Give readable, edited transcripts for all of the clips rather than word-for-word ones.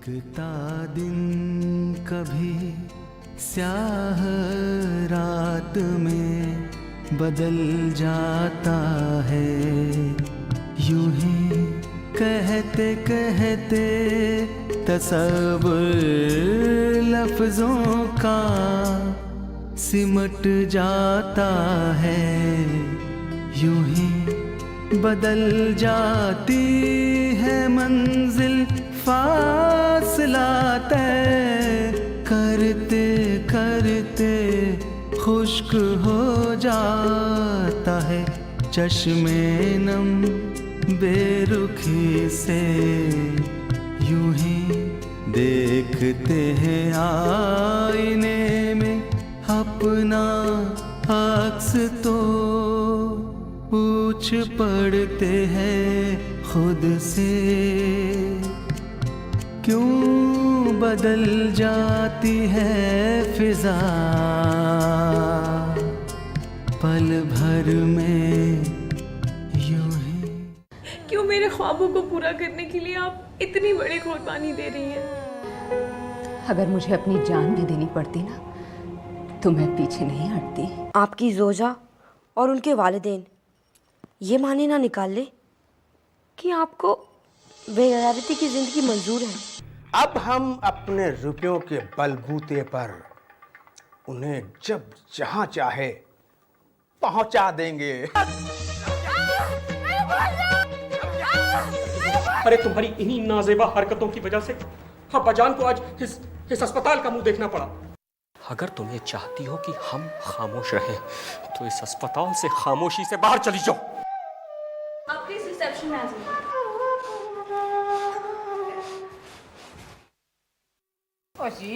बीतता दिन कभी स्याह रात में बदल जाता है, यूं ही कहते कहते तसव्वुर लफ्जों का सिमट जाता है, यूं ही बदल जाती है मंजिल, फासला तय करते करते खुश्क हो जाता है। चश्मे नम बेरुखी से यूं ही देखते हैं आईने में अपना अक्स, तो पूछ पड़ते हैं खुद से क्यों बदल जाती है फिजा पल भर में यूं ही। क्यों मेरे ख्वाबों को पूरा करने के लिए आप इतनी बड़ी कुर्बानी दे रही हैं? अगर मुझे अपनी जान भी देनी पड़ती ना तो मैं पीछे नहीं हटती। आपकी जोजा और उनके वालिदैन ये माने ना निकाल ले कि आपको बेगैरती की जिंदगी मंजूर है। अब हम अपने रुपयों के बलबूते पर उन्हें जब जहां चाहे पहुंचा देंगे। अरे तुम्हारी इन्हीं नाजेबा हरकतों की वजह से अब्बाजान को आज इस अस्पताल का मुंह देखना पड़ा। अगर तुम्हें चाहती हो कि हम खामोश रहें तो इस अस्पताल से खामोशी से बाहर चली जाओ। आप प्लीज रिसेप्शन में आ जाइए। अजी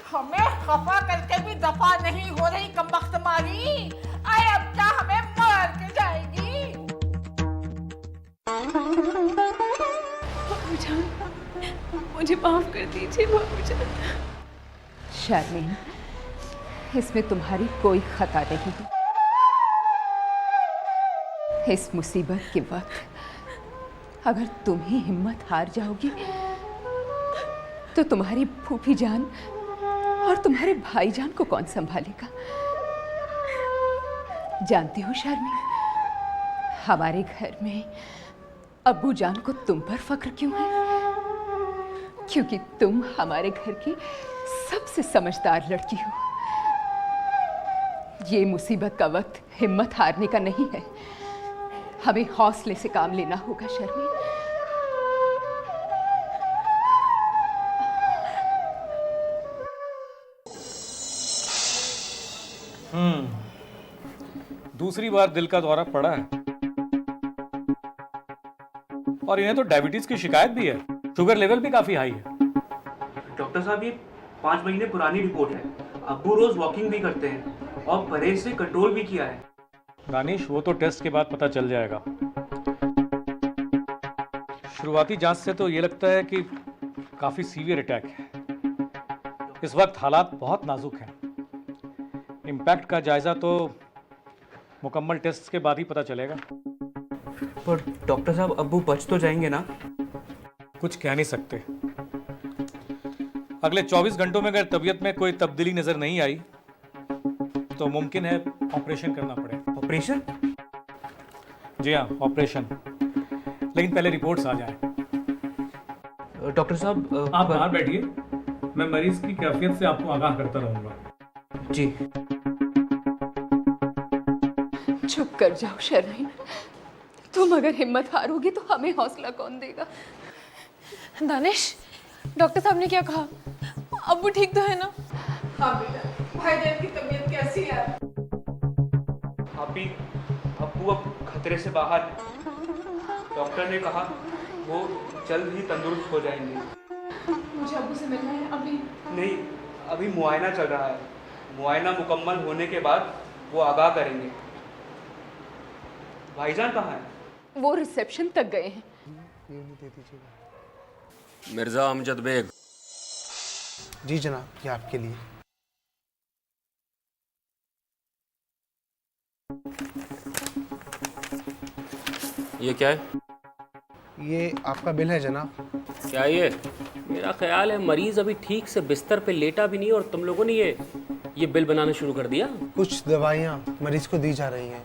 हमें खफा करके भी दफा नहीं हो रही कमबख्त मारी। आए अब क्या हमें मार के जाएगी। बाबूजान, मुझे माफ कर दीजिए बाबूजान। शर्मीन, इसमें तुम्हारी कोई खता नहीं है। इस मुसीबत के वक्त अगर तुम ही हिम्मत हार जाओगी तो तुम्हारी फूफी जान और तुम्हारे भाईजान को कौन संभालेगा? जानती हो शर्मी, हमारे घर में अब्बू जान को तुम पर फक्र क्यों है? क्योंकि तुम हमारे घर की सबसे समझदार लड़की हो। ये मुसीबत का वक्त हिम्मत हारने का नहीं है, हमें हौसले से काम लेना होगा शर्मी। दूसरी बार दिल का दौरा पड़ा है और इन्हें तो डायबिटीज की शिकायत भी है, शुगर लेवल भी काफी हाई है। डॉक्टर साहब ये 5 महीने पुरानी रिपोर्ट है। अब्बू रोज वॉकिंग भी करते हैं और परहेज से कंट्रोल भी किया है। दानिश, वो तो टेस्ट के बाद पता चल जाएगा। शुरुआती जांच से तो ये लगता है कि काफी सीवियर अटैक है। इस वक्त हालात बहुत नाजुक हैं। इम्पैक्ट का जायजा तो मुकम्मल टेस्ट के बाद ही पता चलेगा। पर डॉक्टर साहब अब्बू बच तो जाएंगे ना? कुछ कह नहीं सकते। अगले 24 घंटों में अगर तबीयत में कोई तब्दीली नजर नहीं आई तो मुमकिन है ऑपरेशन करना पड़े। ऑपरेशन? जी हाँ, ऑपरेशन। लेकिन पहले रिपोर्ट्स आ जाएं। डॉक्टर साहब आप बाहर बैठिए, मैं मरीज की कैफियत से आपको आगाह करता रहूंगा। जी। चुप कर जाओ शर्मीन, तुम अगर हिम्मत हारोगी तो हमें हौसला कौन देगा? दानिश, डॉक्टर साहब ने क्या कहा? अब्बू ठीक तो है ना? हाँ बेटा, भाईजान की तबीयत कैसी है? अभी अब्बू अब खतरे से बाहर हैं। डॉक्टर ने कहा वो जल्द ही तंदुरुस्त हो जाएंगे। मुझे अब्बू से मिलना है अभी। नहीं, अभी मुआयना चल रहा है। मुआयना मुकम्मल होने के बाद वो आगाह करेंगे। भाईजान कहाँ हैं? वो रिसेप्शन तक गए हैं। मिर्जा अमजद बेग। जी जनाब, ये आपके लिए। ये क्या है? ये आपका बिल है जनाब। क्या ये मेरा ख्याल है मरीज अभी ठीक से बिस्तर पे लेटा भी नहीं और तुम लोगों ने ये बिल बनाना शुरू कर दिया। कुछ दवाइयाँ मरीज को दी जा रही हैं।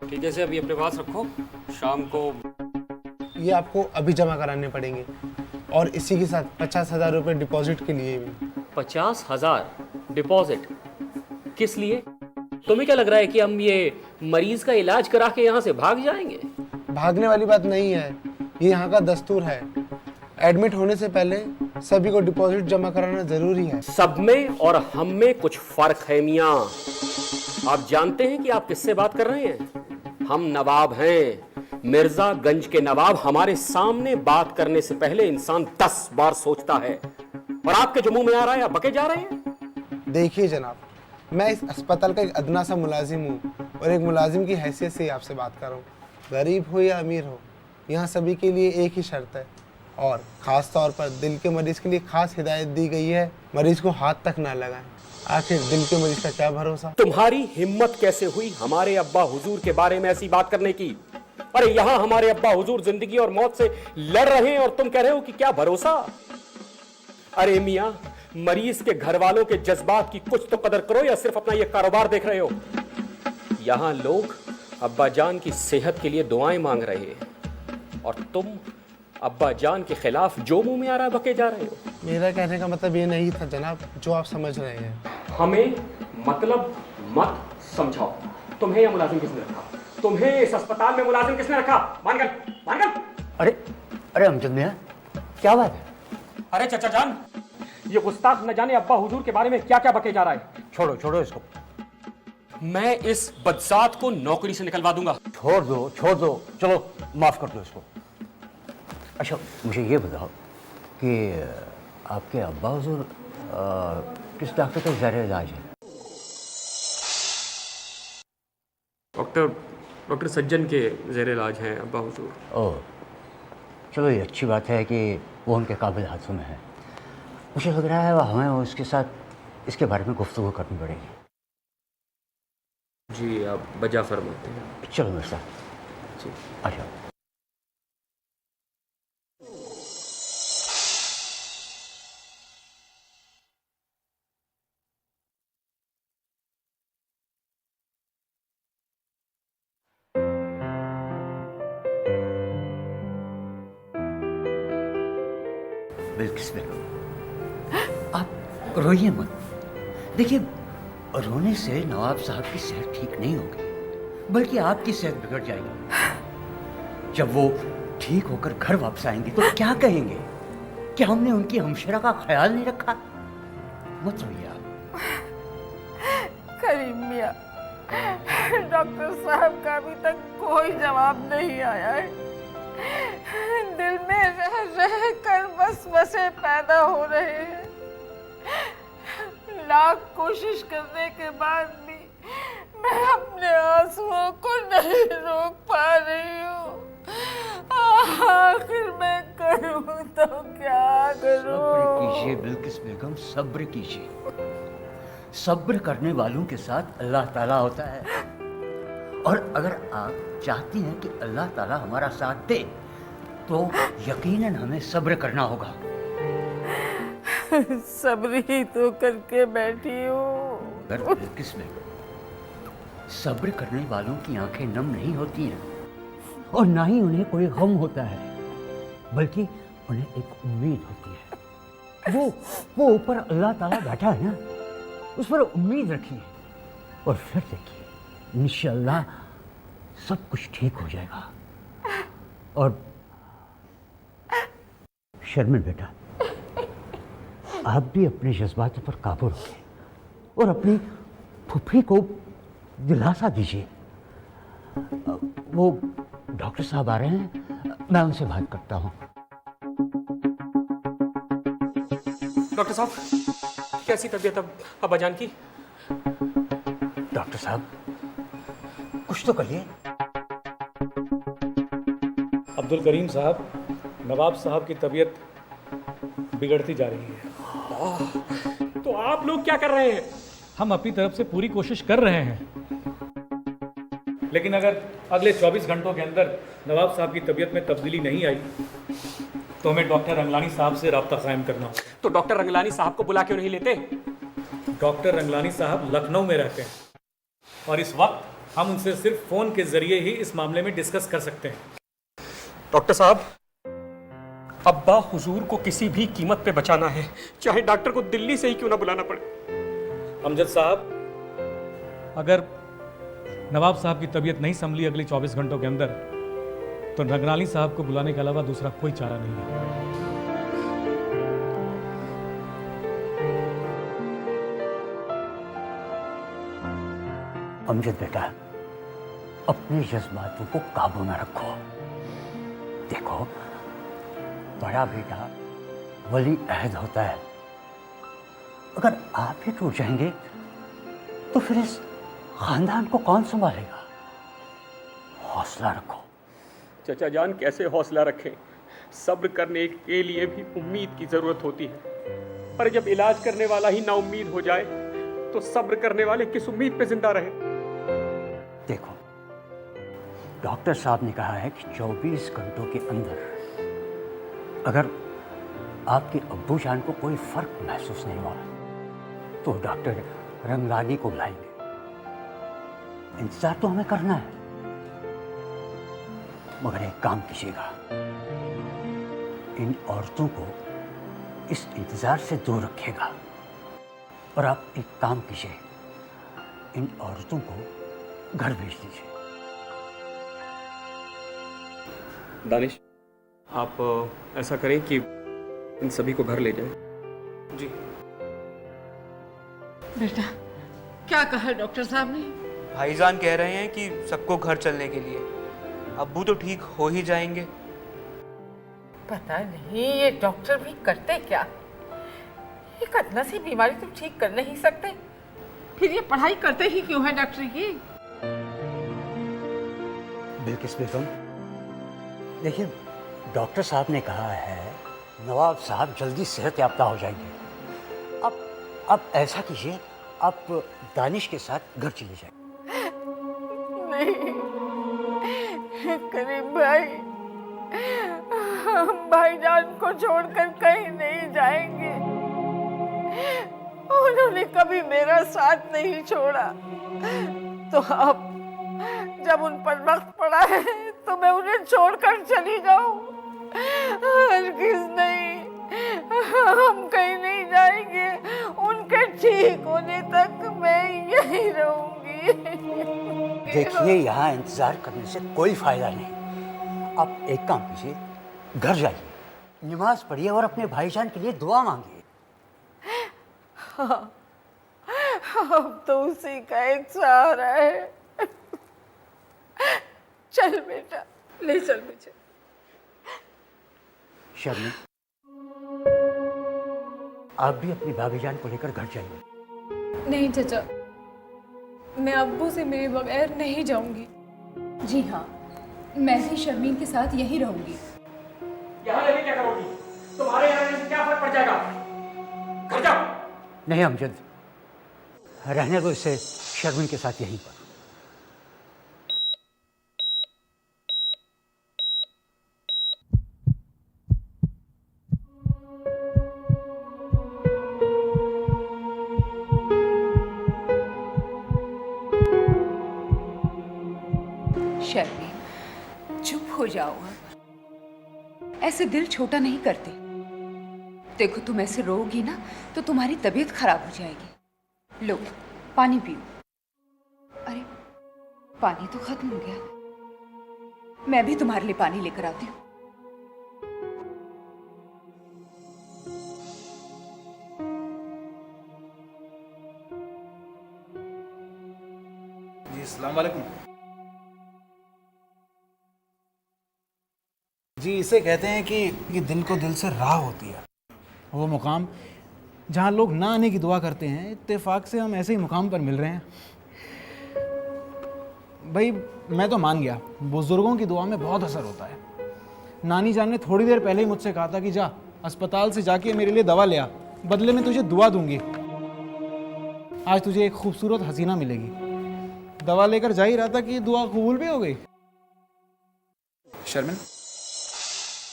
ठीक है, से अभी अपने पास रखो, शाम को ये आपको अभी जमा कराने पड़ेंगे और इसी के साथ 50,000 रुपये डिपॉजिट के लिए भी। 50,000 डिपॉजिट किस लिए? तुम्हें क्या लग रहा है कि हम ये मरीज का इलाज करा के यहाँ से भाग जाएंगे? भागने वाली बात नहीं है, ये यहाँ का दस्तूर है। एडमिट होने से पहले सभी को डिपॉजिट जमा कराना जरूरी है। सब में और हम में कुछ फर्क है मियाँ। आप जानते हैं कि आप किससे बात कर रहे हैं? हम नवाब हैं, मिर्जागंज के नवाब। हमारे सामने बात करने से पहले इंसान 10 बार सोचता है। और आपके जो मुंह में आ रहा है आप बके जा रहे हैं। देखिए जनाब, मैं इस अस्पताल का एक अदना सा मुलाजिम हूँ और एक मुलाजिम की हैसियत से आपसे बात कर रहा हूँ। गरीब हो या अमीर हो, यहाँ सभी के लिए एक ही शर्त है और ख़ास तौर पर दिल के मरीज़ के लिए खास हिदायत दी गई है, मरीज़ को हाथ तक ना लगाएं। आखिर दिल के मरीज़ का क्या भरोसा। तुम्हारी हिम्मत कैसे हुई हमारे अब्बा हुजूर के बारे में ऐसी बात करने की? अरे यहाँ हमारे अब्बा हुजूर जिंदगी और मौत से लड़ रहे हैं और तुम कह रहे हो कि क्या भरोसा। अरे मियाँ, मरीज के घर वालों के जज्बात की कुछ तो कदर करो या सिर्फ अपना ये कारोबार देख रहे हो। यहाँ लोग अब्बा जान की सेहत के लिए दुआएं मांग रहे हैं और तुम अब्बा जान के खिलाफ जो मुंह में आ रहा है बके जा रहे हो। मेरा कहने का मतलब ये नहीं था जनाब जो आप समझ रहे हैं। हमें मतलब मत समझाओ। तुम्हें यह मुलाजिम किसने रखा? तुम्हें इस अस्पताल में मुलाजिम किसने रखा? मानगल। अरे अमजद मियां, क्या बात है? अरे चाचा जान, ये गुस्ताख न जाने अब्बा हुजूर के बारे में क्या क्या बके जा रहा है। छोड़ो इसको। मैं इस बदजात को नौकरी से निकलवा दूंगा। छोड़ दो, चलो माफ कर दो इसको। अच्छा, मुझे ये बताओ कि आपके अब्बा हुजूर किस डॉक्टर का ज़रिए इलाज है? डॉक्टर सज्जन के ज़ेरे इलाज हैं अब्बा हुजूर। ओह, चलो ये अच्छी बात है कि वो उनके काबिल हाथों में है। मुझे लग रहा है हमें उसके साथ इसके बारे में गुफ्तगू करनी पड़ेगी। जी, आप बजा फरमाते हैं। चलो मेरे साथ। जी, आ जाओ। बिल्किस बेगम, आप रोइए मत। देखिए, रोने से नवाब साहब की सेहत ठीक नहीं होगी, बल्कि आपकी सेहत बिगड़ जाएगी। जब वो ठीक होकर घर वापस आएंगे तो क्या कहेंगे? क्या हमने उनकी हमशरा का ख्याल नहीं रखा? मत रोइए आप। करीम मियां, डॉक्टर साहब का अभी तक कोई जवाब नहीं आया है। दिल में रह कर वसवसे पैदा हो रहे हैं। लाख कोशिश करने के बाद भी मैं अपने आंसुओं को नहीं रोक पा रही हूँ। आखिर मैं करूँ तो क्या करूँ? सब्र कीजिए बिल्किस बेगम, सब्र कीजिए। सब्र करने वालों के साथ अल्लाह ताला होता है और अगर आप चाहती हैं कि अल्लाह ताला हमारा साथ दे तो यकीनन हमें सब्र करना होगा। सब्र ही तो करके बैठी हूँ। बिल्किस बेगम, सब्र करने वालों की आंखें नम नहीं होती हैं और ना ही उन्हें कोई गम होता है, बल्कि उन्हें एक उम्मीद होती है। वो ऊपर अल्लाह ताला बैठा है ना, उस पर उम्मीद रखिए और फिर देखिए इंशाअल्लाह सब कुछ ठीक हो जाएगा। और शर्मिन बेटा, आप भी अपने जज्बातों पर काबू रखें और अपनी फुफी को दिलासा दीजिए। वो डॉक्टर साहब आ रहे हैं, मैं उनसे बात करता हूँ। डॉक्टर साहब, कैसी तबीयत अब अब्बा जान की? डॉक्टर साहब, कुछ तो कहिए। अब्दुल करीम साहब, नवाब साहब की तबीयत बिगड़ती जा रही है। तो आप लोग क्या कर रहे हैं? हम अपनी तरफ से पूरी कोशिश कर रहे हैं, लेकिन अगर अगले 24 घंटों के अंदर नवाब साहब की तबीयत में तब्दीली नहीं आई तो हमें डॉक्टर रंगलानी साहब से रब्ता कायम करना होगा। तो डॉक्टर रंगलानी साहब को बुला क्यों नहीं लेते? डॉक्टर रंगलानी साहब लखनऊ में रहते हैं और इस वक्त हम उनसे सिर्फ फोन के जरिए ही इस मामले में डिस्कस कर सकते हैं। डॉक्टर साहब, अब्बा हुजूर को किसी भी कीमत पे बचाना है, चाहे डॉक्टर को दिल्ली से ही क्यों ना बुलाना पड़े। अमजद साहब, अगर नवाब साहब की तबीयत नहीं संभली अगले 24 घंटों के अंदर, तो रंगलानी साहब को बुलाने के अलावा दूसरा कोई चारा नहीं है। अमजद बेटा, अपने जज्बातों को काबू में रखो। देखो, बड़ा बेटा वली अहद होता है। अगर आप ही टूट जाएंगे तो फिर इस खानदान को कौन संभालेगा? हौसला रखो। चचा जान, कैसे हौसला रखें? सब्र करने के लिए भी उम्मीद की जरूरत होती है, पर जब इलाज करने वाला ही नाउम्मीद हो जाए तो सब्र करने वाले किस उम्मीद पे जिंदा रहे? देखो, डॉक्टर साहब ने कहा है कि 24 घंटों के अंदर अगर आपके अब्बू जान को कोई फर्क महसूस नहीं हुआ तो डॉक्टर रंगलानी को बुलाएंगे। इंतजार तो हमें करना है, मगर एक काम कीजिएगा, इन औरतों को इस इंतजार से दूर रखिएगा। और आप एक काम कीजिए, इन औरतों को घर भेज दीजिए। दानिश, आप ऐसा करें कि इन सभी को घर ले जाएं। जी। बेटा, क्या कहा डॉक्टर साहब ने? भाईजान कह रहे हैं कि सबको घर चलने के लिए। अब्बू तो ठीक हो ही जाएंगे। पता नहीं ये डॉक्टर भी करते क्या? एक अदना सी बीमारी तो ठीक कर नहीं सकते, फिर ये पढ़ाई करते ही क्यों है डॉक्टरी की? बिल्किस बेगम, देखिए, डॉक्टर साहब ने कहा है नवाब साहब जल्दी सेहत याफ्ता हो जाएंगे। अब ऐसा कीजिए, आप दानिश के साथ घर चले जाएं। नहीं करीम भाई, हम भाईजान को छोड़कर कहीं नहीं जाएंगे। उन्होंने कभी मेरा साथ नहीं छोड़ा, तो अब जब उन पर वक्त पड़ा है तो मैं उन्हें छोड़कर चली जाऊं? हरगिज़ नहीं, हम कहीं नहीं जाएंगे। उनके ठीक होने तक मैं यहीं रहूंगी। देखिए, यहाँ इंतजार करने से कोई फायदा नहीं। आप एक काम कीजिए, घर जाइए, नमाज पढ़िए और अपने भाईजान के लिए दुआ मांगिए। हाँ, अब तो उसी का एक सहारा है। चल बेटा, ले चल मुझे। शर्मी, आप भी अपनी भाभी जान को लेकर घर जाइए। नहीं चचा, मैं अब्बू से मेरे बगैर नहीं जाऊंगी। जी हाँ, मैं भी शर्मीन के साथ यहीं रहूंगी। यहाँ रहने क्या करोगी? तुम्हारे यहाँ रहने से क्या फर्क पड़ जाएगा? घर जाओ। नहीं अमजद, रहने दो इसे शर्मीन के साथ यहीं पर। शर्मीन, चुप हो जाओ। ऐसे दिल छोटा नहीं करते। देखो, तुम ऐसे रोओगी ना तो तुम्हारी तबीयत खराब हो जाएगी। लो, पानी पियो। अरे, पानी तो खत्म हो गया। मैं भी तुम्हारे लिए पानी लेकर आती हूँ। जी अस्सलाम वालेकुम। जी, इसे कहते हैं कि दिल को दिल से राह होती है। वो मुकाम जहाँ लोग ना आने की दुआ करते हैं, इत्तेफाक से हम ऐसे ही मुकाम पर मिल रहे हैं। भाई, मैं तो मान गया, बुजुर्गों की दुआ में बहुत असर होता है। नानी जान ने थोड़ी देर पहले ही मुझसे कहा था कि जा अस्पताल से जाके मेरे लिए दवा ले आ, बदले में तुझे दुआ दूंगी। आज तुझे एक खूबसूरत हसीना मिलेगी। दवा लेकर जा ही रहा था कि दुआ कबूल भी हो गई। शर्मिन,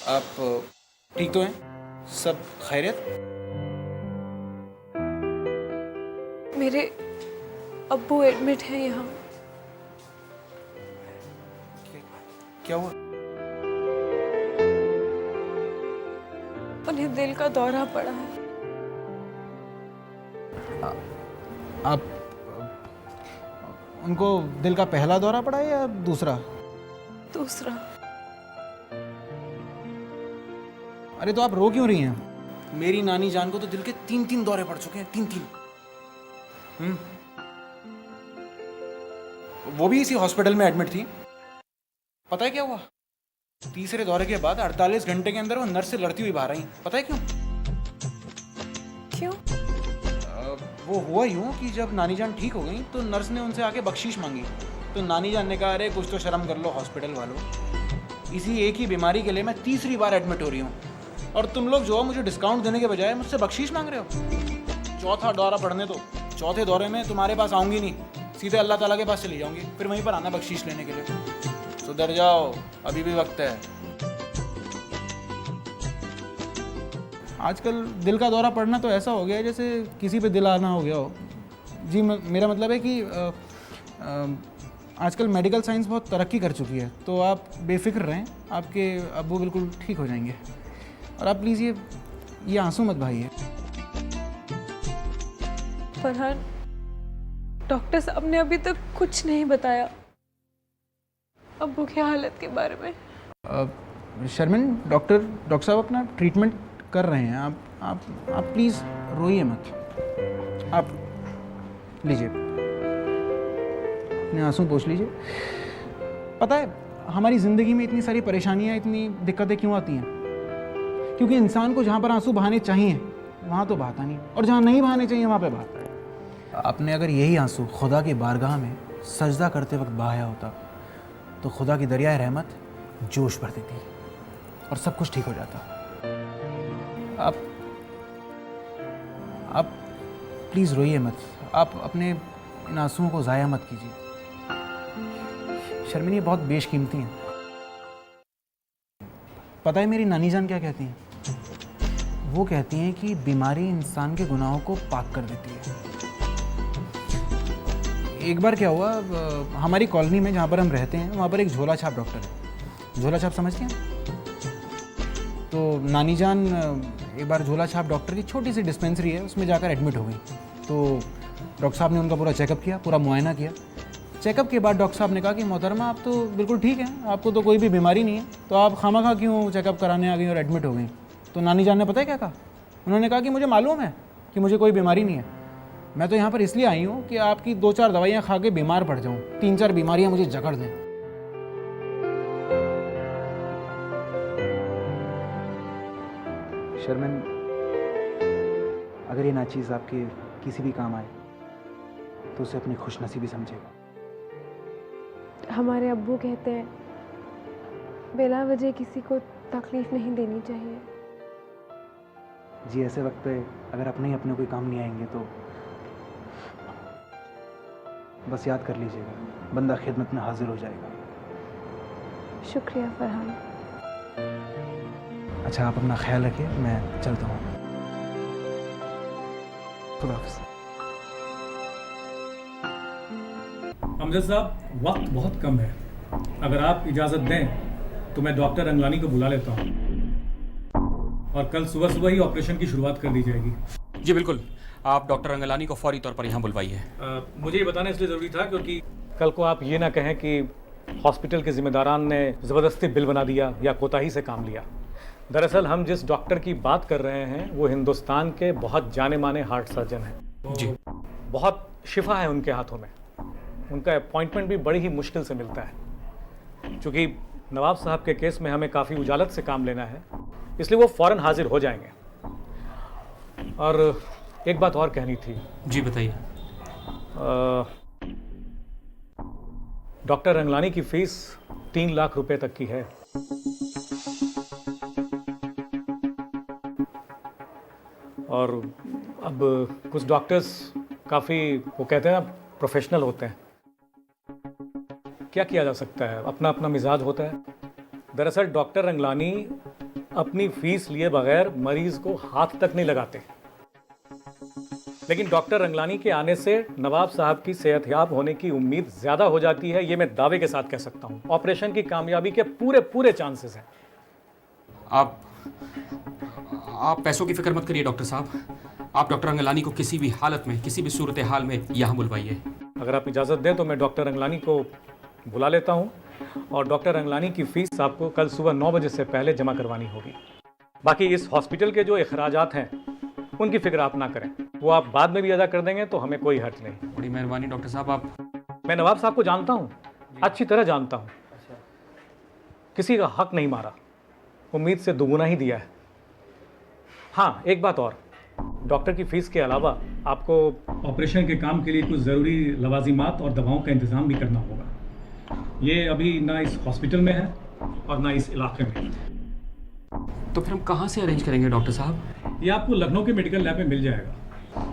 आप ठीक तो हैं? सब खैरियत? मेरे अब्बू एडमिट है यहाँ। क्या हुआ? उन्हें दिल का दौरा पड़ा है। आप उनको दिल का पहला दौरा पड़ा है या दूसरा? दूसरा। अरे तो आप रो क्यों रही हैं? मेरी नानी जान को तो दिल के 3-3 दौरे पड़ चुके हैं, 3-3। वो भी इसी हॉस्पिटल में एडमिट थी। पता है क्या हुआ? तीसरे दौरे के बाद 48 घंटे के अंदर वो नर्स से लड़ती हुई बाहर आई। पता है क्यों? क्यों? वो हुआ यूं कि जब नानी जान ठीक हो गई तो नर्स ने उनसे आके बख्शीश मांगी। तो नानी जान ने कहा, अरे कुछ तो शर्म कर लो हॉस्पिटल वालों, इसी एक ही बीमारी के लिए मैं तीसरी बार एडमिट हो रही हूँ और तुम लोग जो मुझे डिस्काउंट देने के बजाय मुझसे बख्शीश मांग रहे हो। चौथा दौरा पड़ने दो, चौथे दौरे में तुम्हारे पास आऊँगी नहीं, सीधे अल्लाह ताला के पास चली जाऊँगी, फिर वहीं पर आना बख्शीश लेने के लिए। सुधर जाओ, अभी भी वक्त है। आजकल दिल का दौरा पड़ना तो ऐसा हो गया है जैसे किसी पे दिल आना हो गया हो। जी मेरा मतलब है कि आजकल मेडिकल साइंस बहुत तरक्की कर चुकी है, तो आप बेफिक्र रहें, आपके अब्बू बिल्कुल ठीक हो जाएंगे। और आप प्लीज़ ये आंसू मत बहाइए। फरहान, डॉक्टर साहब ने अभी तक कुछ नहीं बताया अब्बू की हालत के बारे में। शर्मिन, डॉक्टर साहब अपना ट्रीटमेंट कर रहे हैं। आप प्लीज़ रोइए मत। आप लीजिए, अपने आंसू पोंछ लीजिए। पता है हमारी ज़िंदगी में इतनी सारी परेशानियाँ, इतनी दिक्कतें क्यों आती हैं? क्योंकि इंसान को जहाँ पर आंसू बहाने चाहिए वहाँ तो बहाता नहीं, और जहाँ नहीं बहाने चाहिए वहाँ पे बहाता है। आपने अगर यही आंसू खुदा की बारगाह में सजदा करते वक्त बहाया होता तो खुदा की दरियाए रहमत जोश भर देती और सब कुछ ठीक हो जाता। आप प्लीज़ रोइए मत। आप अपने इन आंसुओं को ज़ाया मत कीजिए। शर्मिन, ये बहुत बेशकीमती हैं। पता है मेरी नानी जान क्या कहती हैं? वो कहती हैं कि बीमारी इंसान के गुनाहों को पाक कर देती है। एक बार क्या हुआ, हमारी कॉलोनी में जहाँ पर हम रहते हैं वहाँ पर एक झोला छाप डॉक्टर है। झोला छाप समझते हैं? तो नानी जान एक बार झोला छाप डॉक्टर की छोटी सी डिस्पेंसरी है, उसमें जाकर एडमिट हो गई। तो डॉक्टर साहब ने उनका पूरा चेकअप किया, पूरा मुआयना किया। चेकअप के बाद डॉक्टर साहब ने कहा कि मोहतरमा, आप तो बिल्कुल ठीक हैं, आपको तो कोई भी बीमारी नहीं है, तो आप खामखा क्यों चेकअप कराने आ गई और एडमिट हो गई? तो नानी जान ने पता है क्या कहा? उन्होंने कहा कि मुझे मालूम है कि मुझे कोई बीमारी नहीं है, मैं तो यहाँ पर इसलिए आई हूँ कि आपकी 2-4 दवाइयाँ खा के बीमार पड़ जाऊँ, 3-4 बीमारियाँ मुझे जकड़ दें। शर्मिन, अगर ये नाचीज़ आपके किसी भी काम आए तो उसे अपनी खुशनसीबी समझेगा। हमारे अब्बू कहते हैं बिला वजह किसी को तकलीफ नहीं देनी चाहिए। जी, ऐसे वक्त पे अगर अपने ही अपने कोई काम नहीं आएंगे तो बस याद कर लीजिएगा, बंदा खिदमत में हाजिर हो जाएगा। शुक्रिया फरहान। अच्छा, आप अपना ख्याल रखिए, मैं चलता हूँ। खुदा हाफ़िज़। अमजद साहब, वक्त बहुत कम है, अगर आप इजाज़त दें तो मैं डॉक्टर रंगलानी को बुला लेता हूँ और कल सुबह सुबह ही ऑपरेशन की शुरुआत कर दी जाएगी। जी बिल्कुल, आप डॉक्टर रंगलानी को फौरी तौर पर यहाँ बुलवाइए। मुझे ये बताना इसलिए ज़रूरी था क्योंकि कल को आप ये ना कहें कि हॉस्पिटल के जिम्मेदारान ने ज़बरदस्ती बिल बना दिया या कोताही से काम लिया। दरअसल हम जिस डॉक्टर की बात कर रहे हैं वो हिंदुस्तान के बहुत जाने माने हार्ट सर्जन हैं। जी, बहुत शिफा है उनके हाथों में। उनका अपॉइंटमेंट भी बड़ी ही मुश्किल से मिलता है। चूँकि नवाब साहब के केस में हमें काफ़ी उजालत से काम लेना है, इसलिए वो फ़ौरन हाजिर हो जाएंगे। और एक बात और कहनी थी। जी बताइए। डॉक्टर रंगलानी की फ़ीस 3 लाख रुपए तक की है। और अब कुछ डॉक्टर्स काफ़ी, वो कहते हैं ना, प्रोफेशनल होते हैं। क्या किया जा सकता है, अपना अपना मिजाज होता है। दरअसल डॉक्टर रंगलानी अपनी फीस लिए बगैर मरीज को हाथ तक नहीं लगाते, लेकिन डॉक्टर रंगलानी के आने से नवाब साहब की सेहतयाब होने की उम्मीद ज्यादा हो जाती है। ये मैं दावे के साथ कह सकता हूं। ऑपरेशन की कामयाबी के पूरे पूरे चांसेस हैं। आप पैसों की फिक्र मत करिए डॉक्टर साहब। आप डॉक्टर रंगलानी को किसी भी हालत में, किसी भी सूरत हाल में यहाँ बुलवाइए। अगर आप इजाज़त दें तो मैं डॉक्टर रंगलानी को बुला लेता हूँ और डॉक्टर रंगलानी की फीस आपको कल सुबह 9 बजे से पहले जमा करवानी होगी। बाकी इस हॉस्पिटल के जो अखराजात हैं उनकी फिक्र आप ना करें, वो आप बाद में भी अदा कर देंगे तो हमें कोई हर्ज नहीं। बड़ी मेहरबानी डॉक्टर साहब। मैं नवाब साहब को जानता हूँ, अच्छी तरह जानता हूँ। किसी का हक नहीं मारा, उम्मीद से दुगुना ही दिया है। हाँ, एक बात और, डॉक्टर की फीस के अलावा आपको ऑपरेशन के काम के लिए कुछ ज़रूरी लवाजिमात और दवाओं का इंतज़ाम भी करना होगा। ये अभी ना इस हॉस्पिटल में है और ना इस इलाके में। तो फिर हम कहाँ से अरेंज करेंगे डॉक्टर साहब? ये आपको लखनऊ के मेडिकल लैब में मिल जाएगा।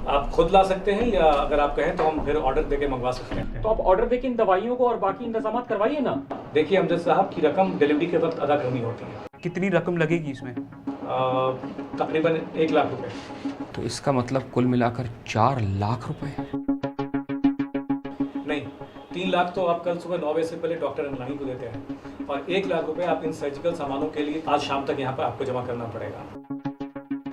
आप खुद ला सकते हैं या अगर आप कहें तो हम फिर ऑर्डर देके मंगवा सकते हैं। तो आप ऑर्डर देके इन दवाइयों को और बाकी इंतजाम करवाइए ना। देखिए अमजद साहब की रकम डिलीवरी के वक्त अदा करनी होती है। कितनी रकम लगेगी इसमें? तकरीबन 1 लाख रुपए। तो इसका मतलब कुल मिलाकर 4 लाख रुपए? नहीं, 3 लाख तो आप कल सुबह 9 बजे से पहले डॉक्टर रंगलानी को देते हैं और 1 लाख रुपए आप इन सर्जिकल सामानों के लिए आज शाम तक यहाँ पर आपको जमा करना पड़ेगा।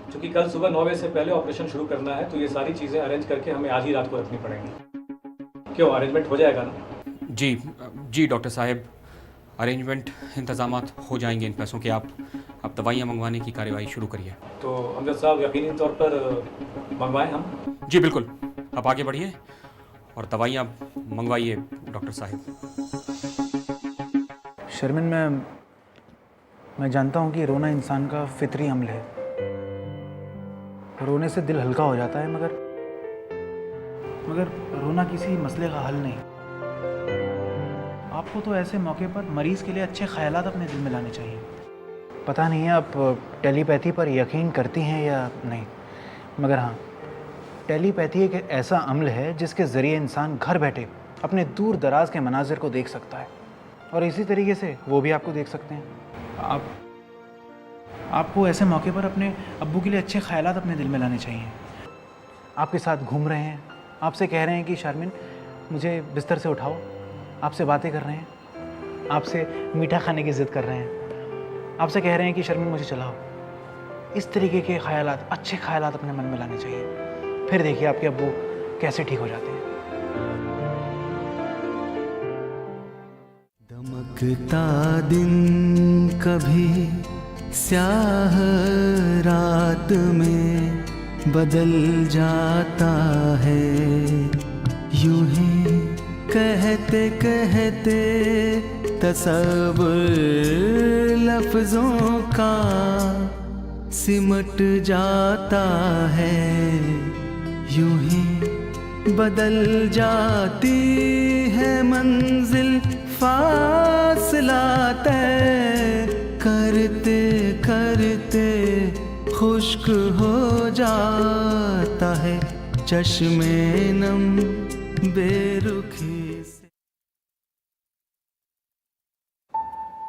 क्योंकि कल सुबह 9 बजे से पहले ऑपरेशन शुरू करना है तो ये सारी चीज़ें अरेंज करके हमें आज ही रात को रखनी पड़ेंगी। क्यों, अरेंजमेंट हो जाएगा ना? जी डॉक्टर साहब, अरेंजमेंट इंतजामात हो जाएंगे इन पैसों के। आप दवाइयाँ मंगवाने की कार्यवाही शुरू करिए। तो अमजद साहब यकीनी तौर पर मंगवाएं हम? जी बिल्कुल, आप आगे बढ़िए और दवाइयाँ मंगवाइए डॉक्टर साहब। शर्मिन, मैं जानता हूँ कि रोना इंसान का फितरी अमल है। रोने से दिल हल्का हो जाता है, मगर रोना किसी मसले का हल नहीं। आपको तो ऐसे मौके पर मरीज़ के लिए अच्छे ख्यालात अपने दिल में लाने चाहिए। पता नहीं है आप टेलीपैथी पर यकीन करती हैं या नहीं, मगर हाँ, टेलीपैथी एक ऐसा अमल है जिसके ज़रिए इंसान घर बैठे अपने दूर दराज के मनाजिर को देख सकता है और इसी तरीके से वो भी आपको देख सकते हैं। आपको ऐसे मौके पर अपने अब्बू के लिए अच्छे ख्यालात अपने दिल में लाने चाहिए। आपके साथ घूम रहे हैं, आपसे कह रहे हैं कि शर्मिन मुझे बिस्तर से उठाओ, आपसे बातें कर रहे हैं, आपसे मीठा खाने की ज़िद कर रहे हैं, आपसे कह रहे हैं कि शर्मिन मुझे चलाओ। इस तरीके के ख्यालात, अच्छे ख्यालात अपने मन में लाने चाहिए। फिर देखिए आपके अब्बू कैसे ठीक हो जाते हैं। दमकता दिन कभी स्याह रात में बदल जाता है, यूं ही कहते कहते तसव्वुर लफ्जों का सिमट जाता है, यूं ही बदल जाती है मंजिल, फासला तय करते करते खुश्क हो जाता है चश्मे नम बेरुखी।